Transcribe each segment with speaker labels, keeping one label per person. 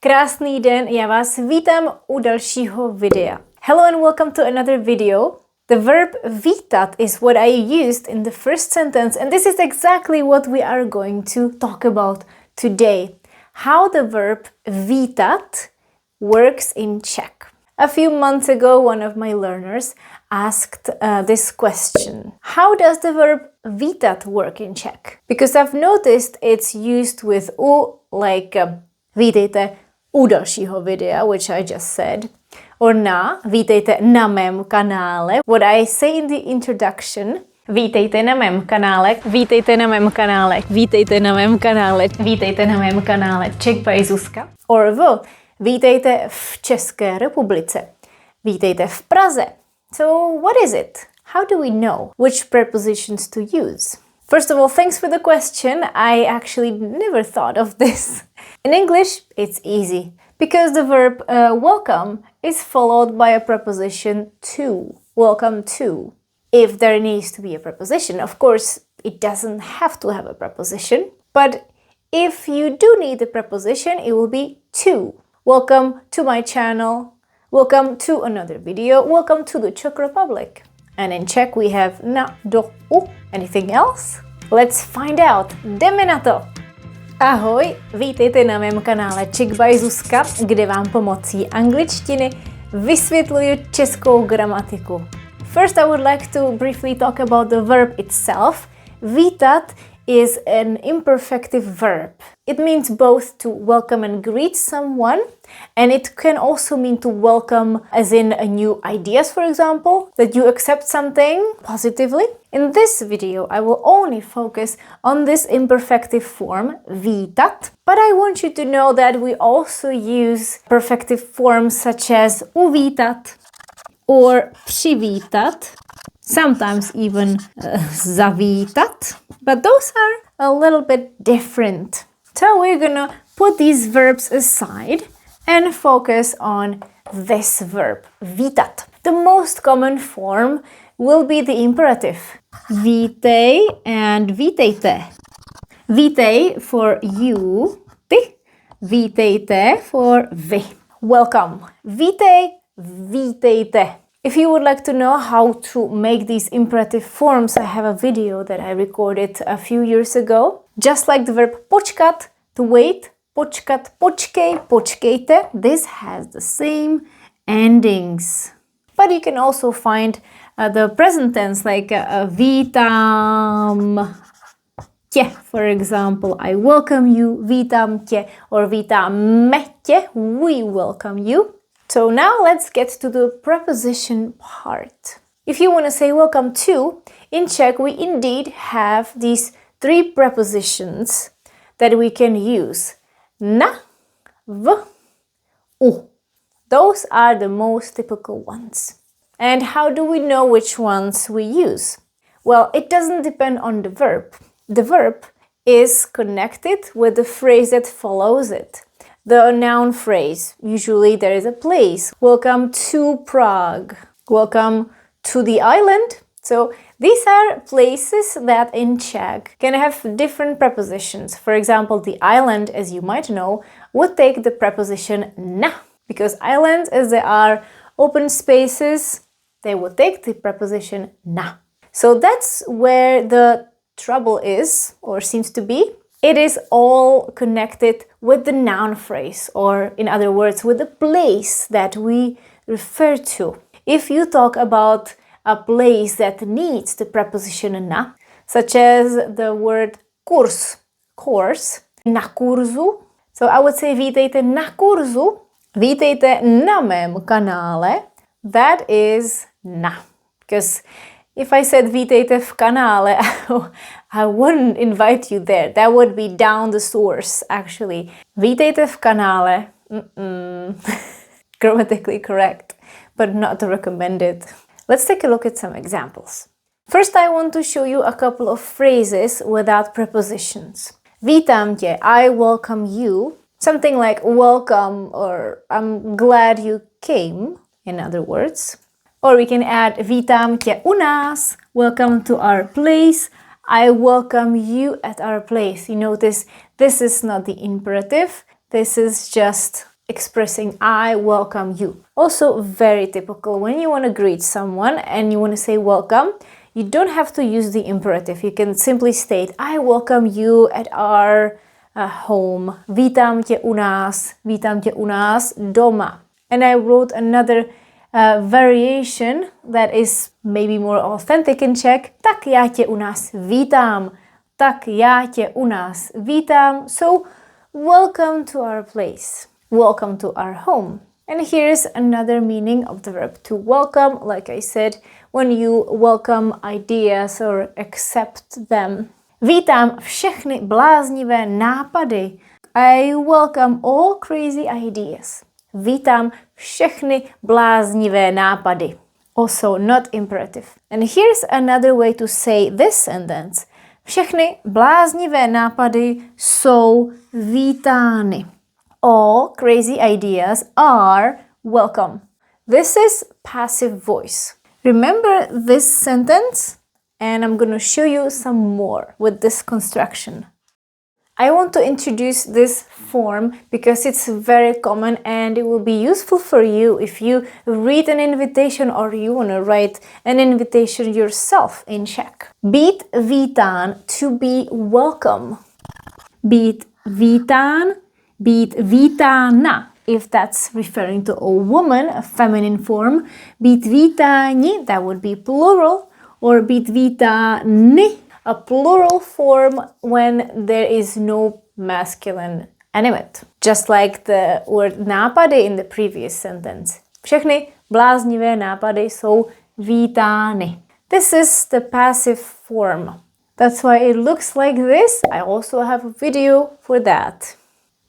Speaker 1: Krásný den, já vás vítám u dalšího videa. Hello and welcome to another video. The verb vítat is what I used in the first sentence, and this is exactly what we are going to talk about today. How the verb vítat works in Czech. A few months ago, one of my learners asked this question. How does the verb vítat work in Czech? Because I've noticed it's used with u, like vítejte u dalšího videa, which I just said. Or na, vítejte na mém kanále. What I say in the introduction, vítejte na mém kanále, vítejte na mém kanále, vítejte na mém kanále, vítejte na mém kanále, Czech by Zuzka. Or vítejte v České republice, vítejte v Praze. So what is it? How do we know which prepositions to use? First of all, thanks for the question. I actually never thought of this. In English, it's easy because the verb welcome is followed by a preposition to. Welcome to. If there needs to be a preposition, of course, it doesn't have to have a preposition. But if you do need a preposition, it will be to. Welcome to my channel. Welcome to another video. Welcome to the Czech Republic. And in Czech we have na, do, u. Anything else? Let's find out. Jdeme na to! Ahoj, vítejte na mém kanále Czech by Zuzka, kde vám pomocí angličtiny vysvětluji českou gramatiku. First, I would like to briefly talk about the verb itself. Vítat is an imperfective verb. It means both to welcome and greet someone, and it can also mean to welcome as in a new ideas, for example, that you accept something positively. In this video, I will only focus on this imperfective form, vítat, but I want you to know that we also use perfective forms such as uvítat or přivítat, sometimes even zavítat, but those are a little bit different. So we're gonna put these verbs aside and focus on this verb, vítat. The most common form will be the imperative. Vítej and vítejte. Vítej for you, ty. Vítejte for vy. Welcome. Vítej, vítejte. If you would like to know how to make these imperative forms, I have a video that I recorded a few years ago. Just like the verb počkat, to wait, počkat, počkej, počkejte, this has the same endings. But you can also find the present tense like vítám tě, for example. I welcome you, vítám tě, or vítáme tě, we welcome you. So now let's get to the preposition part. If you want to say welcome to, in Czech we indeed have these three prepositions that we can use. Na, v, u. Those are the most typical ones. And how do we know which ones we use? Well, it doesn't depend on the verb. The verb is connected with the phrase that follows it. The noun phrase, usually there is a place. Welcome to Prague. Welcome to the island. So these are places that in Czech can have different prepositions. For example, the island, as you might know, would take the preposition na. Because islands, as they are open spaces, they would take the preposition na. So that's where the trouble is, or seems to be. It is all connected with the noun phrase, or in other words, with the place that we refer to. If you talk about a place that needs the preposition na, such as the word kurs, course, na kurzu. So I would say vítejte na kurzu, vítejte na mém kanále. That is na. Because if I said vítejte v kanále, I wouldn't invite you there. That would be down the source, actually. Vítejte v kanále. Grammatically correct, but not recommended. Let's take a look at some examples. First, I want to show you a couple of phrases without prepositions. Vítám tě, I welcome you. Something like welcome or I'm glad you came, in other words. Or we can add vítám tě u nás, welcome to our place. I welcome you at our place. You notice this is not the imperative, This is just expressing I welcome you. Also very typical when you want to greet someone and you want to say welcome, you don't have to use the imperative. You can simply state I welcome you at our home. Vítám tě u nás doma. And I wrote another variation that is maybe more authentic in Czech. Tak já tě u nás vítám. Tak já tě u nás vítám. So, welcome to our place. Welcome to our home. And here's another meaning of the verb to welcome. Like I said, when you welcome ideas or accept them. Vítám všechny bláznivé nápady. I welcome all crazy ideas. Vítám všechny bláznivé nápady. Also not imperative. And here's another way to say this sentence. Všechny bláznivé nápady jsou vítány. All crazy ideas are welcome. This is passive voice. Remember this sentence? And I'm going to show you some more with this construction. I want to introduce this form because it's very common and it will be useful for you if you read an invitation or you want to write an invitation yourself in Czech. Být vítán, to be welcome. Být vítán, být vítána, if that's referring to a woman, a feminine form. Být vítáni, that would be plural, or být vítány, a plural form when there is no masculine animate. Just like the word nápady in the previous sentence. Všechny bláznivé nápady jsou vítány. This is the passive form. That's why it looks like this. I also have a video for that.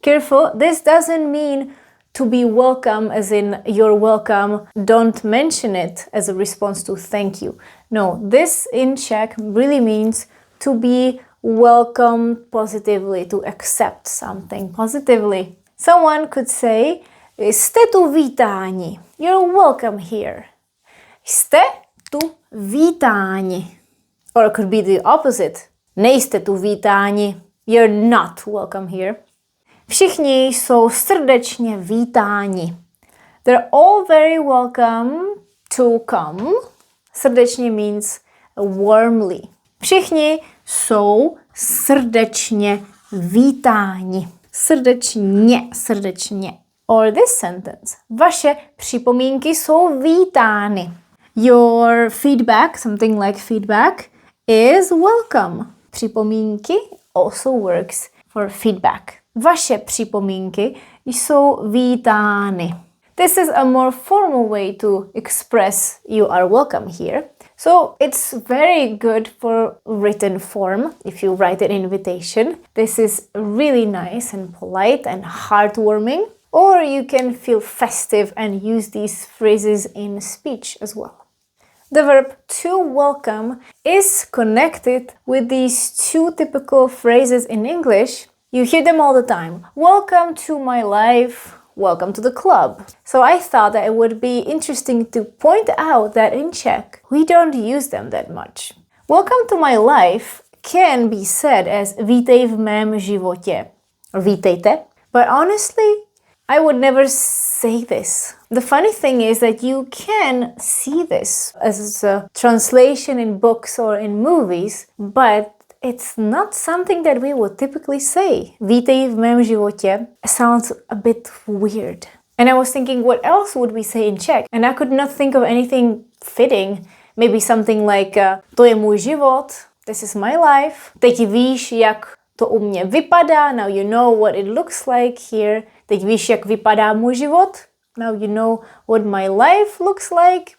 Speaker 1: Careful, this doesn't mean to be welcome as in you're welcome, don't mention it as a response to thank you. No, this in Czech really means to be welcomed positively, to accept something positively. Someone could say, jste tu vítáni. You're welcome here. Jste tu vítáni. Or it could be the opposite. Nejste tu vítáni. You're not welcome here. Všichni jsou srdečně vítáni. They're all very welcome to come. Srdečně means warmly. Všichni jsou srdečně vítáni. Srdečně. Or this sentence. Vaše připomínky jsou vítány. Your feedback, something like feedback, is welcome. Připomínky also works for feedback. Vaše připomínky jsou vítány. This is a more formal way to express you are welcome here. So it's very good for written form if you write an invitation. This is really nice and polite and heartwarming. Or you can feel festive and use these phrases in speech as well. The verb to welcome is connected with these two typical phrases in English. You hear them all the time. Welcome to my life. Welcome to the club. So I thought that it would be interesting to point out that in Czech, we don't use them that much. Welcome to my life can be said as vítej v mém životě or vítejte. But honestly, I would never say this. The funny thing is that you can see this as a translation in books or in movies, but it's not something that we would typically say. Vítej v mém životě sounds a bit weird. And I was thinking, what else would we say in Czech? And I could not think of anything fitting. Maybe something like, to je můj život, this is my life. Teď víš, jak to u mě vypadá, now you know what it looks like here. Teď víš, jak vypadá můj život, now you know what my life looks like.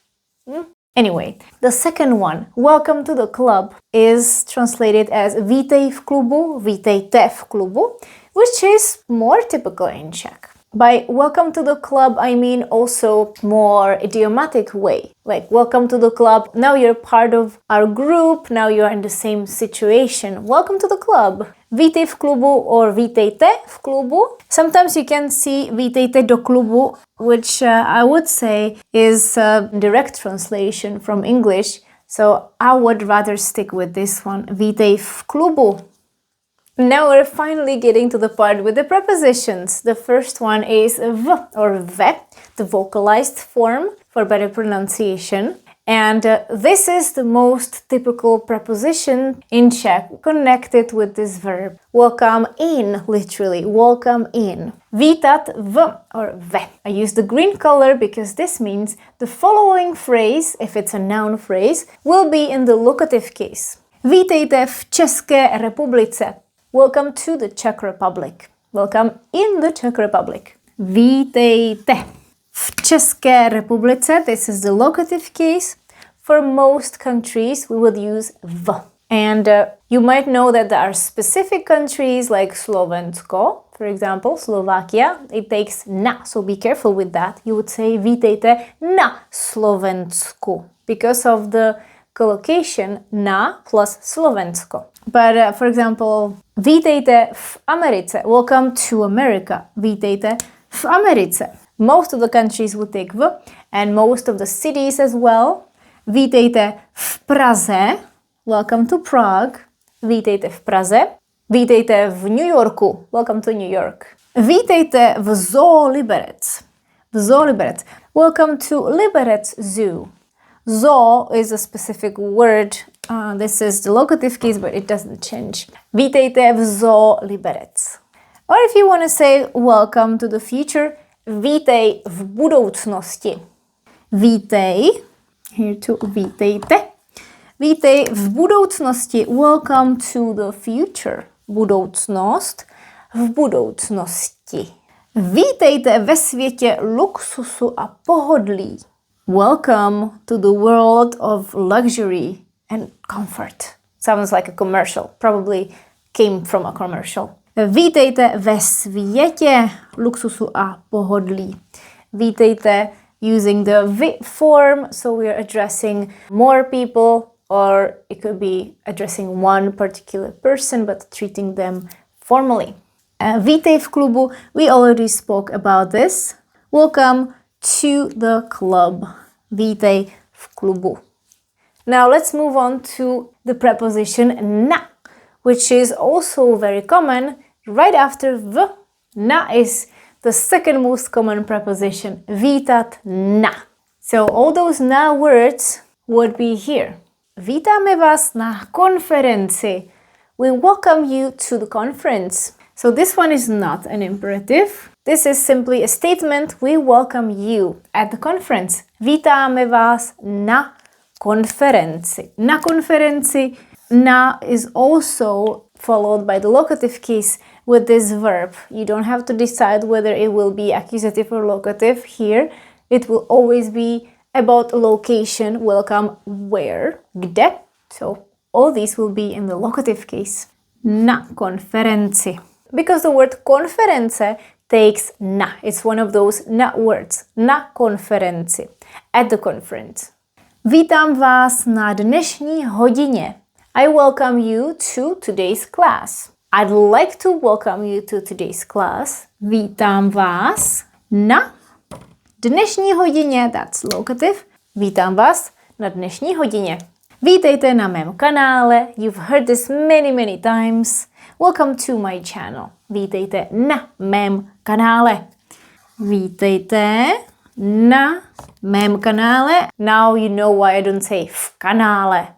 Speaker 1: Anyway, the second one, welcome to the club, is translated as vítej v klubu, vítejte v klubu, which is more typical in Czech. By welcome to the club, I mean also more idiomatic way. Like, welcome to the club, now you're part of our group, now you're in the same situation. Welcome to the club. Vítej v klubu or vítejte v klubu. Sometimes you can see vítejte do klubu, which I would say is a direct translation from English. So I would rather stick with this one. Vítej v klubu. Now we're finally getting to the part with the prepositions. The first one is v or ve, the vocalized form for better pronunciation. And this is the most typical preposition in Czech connected with this verb. Welcome in, literally, welcome in. Vítat v or ve. I use the green color because this means the following phrase, if it's a noun phrase, will be in the locative case. Vítejte v České republice. Welcome to the Czech Republic. Welcome in the Czech Republic. Vítejte v České republice. This is the locative case. For most countries, we would use v. And you might know that there are specific countries like Slovensko, for example, Slovakia. It takes na, so be careful with that. You would say vítejte na Slovensku because of the collocation na plus Slovensko. But for example, vítejte v Americe. Welcome to America. Vítejte v Americe. Most of the countries would take v, and most of the cities as well. Vítejte v Praze. Welcome to Prague. Vítejte v Praze. Vítejte v New Yorku. Welcome to New York. Vítejte v Zoo Liberec. V Zoo Liberec. Welcome to Liberec Zoo. Zoo is a specific word. This is the locative case, but it doesn't change. Vítejte v Zoo Liberec. Or if you want to say welcome to the future, vítej v budoucnosti. Vítej. Here to vítejte. Vítej v budoucnosti. Welcome to the future. Budoucnost v budoucnosti. Vítejte ve světě luxusu a pohodlí. Welcome to the world of luxury and comfort. Sounds like a commercial. Probably came from a commercial. Vítejte ve světě luxusu a pohodlí. Vítejte using the v form, so we are addressing more people, or it could be addressing one particular person but treating them formally. Vítej v klubu, we already spoke about this. Welcome to the club. Vítej v klubu. Now let's move on to the preposition na, which is also very common right after v. Na is the second most common preposition. Vítat na. So all those na words would be here. Vítáme vás na konferenci. We welcome you to the conference. So this one is not an imperative. This is simply a statement. We welcome you at the conference. Vítáme vás na konferenci. Na konferenci. Na is also followed by the locative case with this verb. You don't have to decide whether it will be accusative or locative here. It will always be about location. Welcome where? Kde? So all these will be in the locative case. Na konferenci. Because the word konference takes na. It's one of those na words. Na konferenci. At the conference. Vítám vás na dnešní hodině. I welcome you to today's class. I'd like to welcome you to today's class. Vítám vás na dnešní hodině. That's locative. Vítám vás na dnešní hodině. Vítejte na mém kanále. You've heard this many times. Welcome to my channel. Vítejte na mém kanále. Vítejte na mém kanále. Now you know why I don't say v kanále.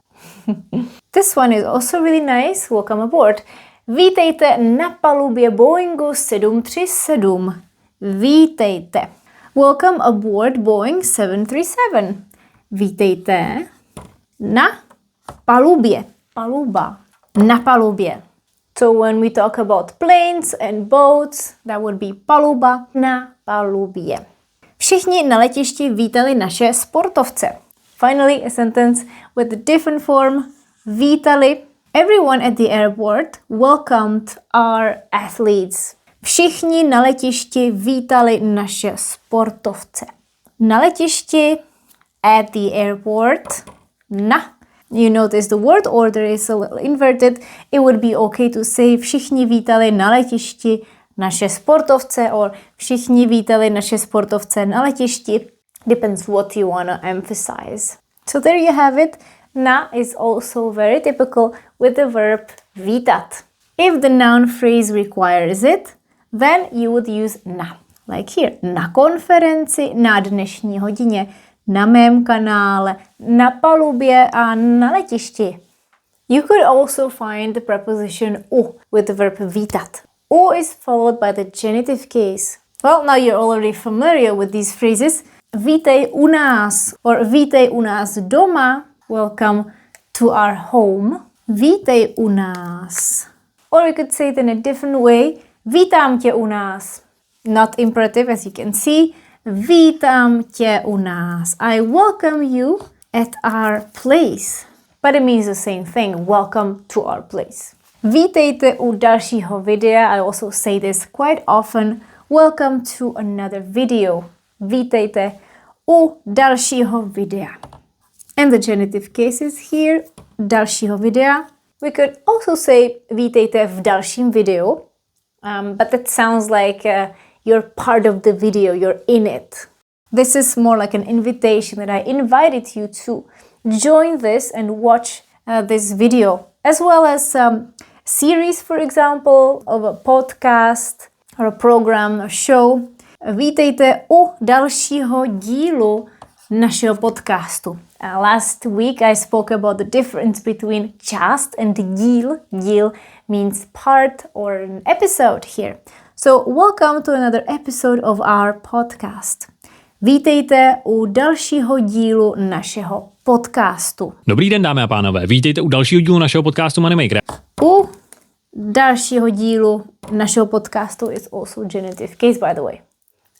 Speaker 1: This one is also really nice. Welcome aboard. Vítejte na palubě Boeingu 737. Vítejte. Welcome aboard Boeing 737. Vítejte na palubě. Paluba. Na palubě. So when we talk about planes and boats, that would be paluba. Na palubě. Všichni na letišti vítali naše sportovce. Finally, a sentence with a different form. Vítali. Everyone at the airport welcomed our athletes. Všichni na letišti vítali naše sportovce. Na letišti, at the airport, na. You notice the word order is a little inverted. It would be okay to say všichni vítali na letišti naše sportovce, or všichni vítali naše sportovce na letišti. Depends what you want to emphasize. So there you have it. Na is also very typical with the verb vítat. If the noun phrase requires it, then you would use na. Like here, na konferenci, na dnešní hodině, na mém kanále, na palubě a na letišti. You could also find the preposition u with the verb vítat. U is followed by the genitive case. Well, now you're already familiar with these phrases. Vítej u nás or vítej u nás doma. Welcome to our home. Vítej u nás. Or we could say it in a different way. Vítám tě u nás. Not imperative, as you can see. Vítám tě u nás. I welcome you at our place. But it means the same thing. Welcome to our place. Vítejte u dalšího videa. I also say this quite often. Welcome to another video. Vítejte u dalšího videa. And the genitive cases here. Dalšího videa. We could also say vítejte v dalším videu. But that sounds like you're part of the video. You're in it. This is more like an invitation that I invited you to join this and watch this video, as well as series, for example, of a podcast or a program or show. Vítejte u dalšího dílu našeho podcastu. Last week I spoke about the difference between část and díl. Díl means part or an episode here. So welcome to another episode of our podcast. Vítejte u dalšího dílu našeho podcastu.
Speaker 2: Dobrý den, dámy a pánové. Vítejte u dalšího dílu našeho podcastu Moneymaker.
Speaker 1: U dalšího dílu našeho podcastu is also genitive case, by the way.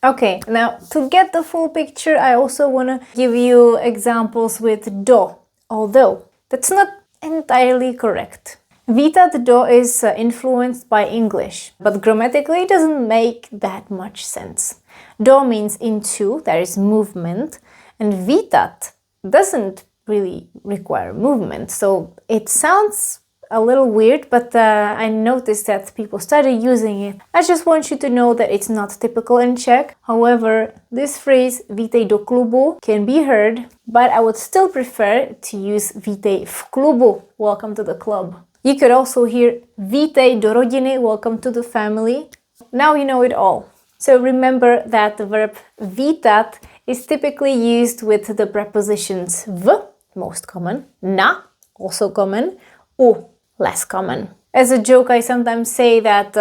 Speaker 1: Okay, now to get the full picture, I also want to give you examples with do, although that's not entirely correct. Vítat do is influenced by English, but grammatically it doesn't make that much sense. Do means into, there is movement, and vítat doesn't really require movement, so it sounds a little weird, but I noticed that people started using it. I just want you to know that it's not typical in Czech. However, this phrase vítej do klubu can be heard, but I would still prefer to use vítej v klubu, welcome to the club. You could also hear vítej do rodiny, welcome to the family. Now you know it all. So remember that the verb vítat is typically used with the prepositions v, most common, na, also common, u, less common. As a joke, I sometimes say that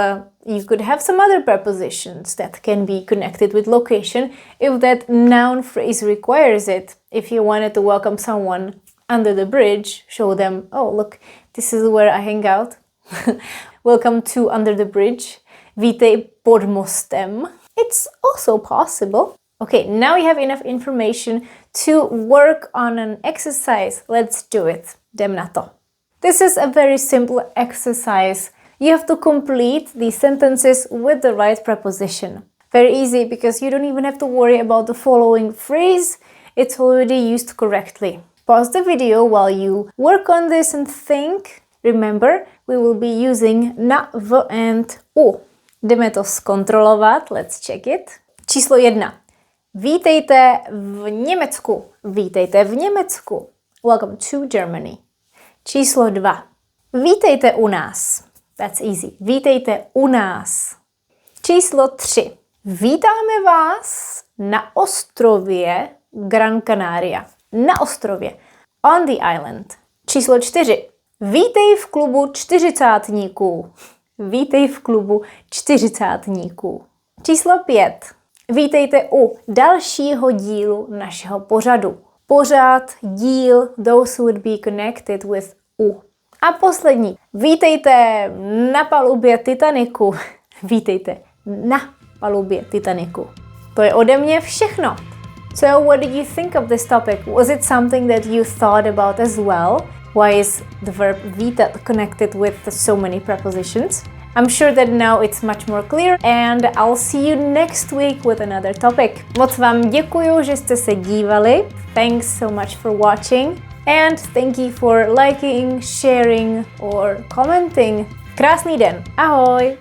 Speaker 1: you could have some other prepositions that can be connected with location if that noun phrase requires it. If you wanted to welcome someone under the bridge, show them, oh, look, this is where I hang out. Welcome to under the bridge. Vítej pod mostem. It's also possible. Okay, now we have enough information to work on an exercise. Let's do it. Jdem na to. This is a very simple exercise. You have to complete these sentences with the right preposition. Very easy because you don't even have to worry about the following phrase. It's already used correctly. Pause the video while you work on this and think. Remember, we will be using na, v and u. Jdeme to zkontrolovat. Let's check it. Číslo 1. Vítejte v Německu. Vítejte v Německu. Welcome to Germany. Číslo 2. Vítejte u nás. That's easy. Vítejte u nás. Číslo 3. Vítáme vás na ostrově Gran Canaria. Na ostrově. On the island. Číslo 4. Vítej v klubu čtyřicátníků. Vítej v klubu čtyřicátníků. Číslo 5. Vítejte u dalšího dílu našeho pořadu. Pořad, díl, those would be connected with u. A poslední. Vítejte na palubě Titaniku. Vítejte na palubě Titaniku. To je ode mě všechno. So what did you think of this topic? Was it something that you thought about as well? Why is the verb vítat connected with so many prepositions? I'm sure that now it's much more clear and I'll see you next week with another topic. Moc vám děkuju, že jste se dívali. Thanks so much for watching and thank you for liking, sharing or commenting. Krásný den. Ahoj!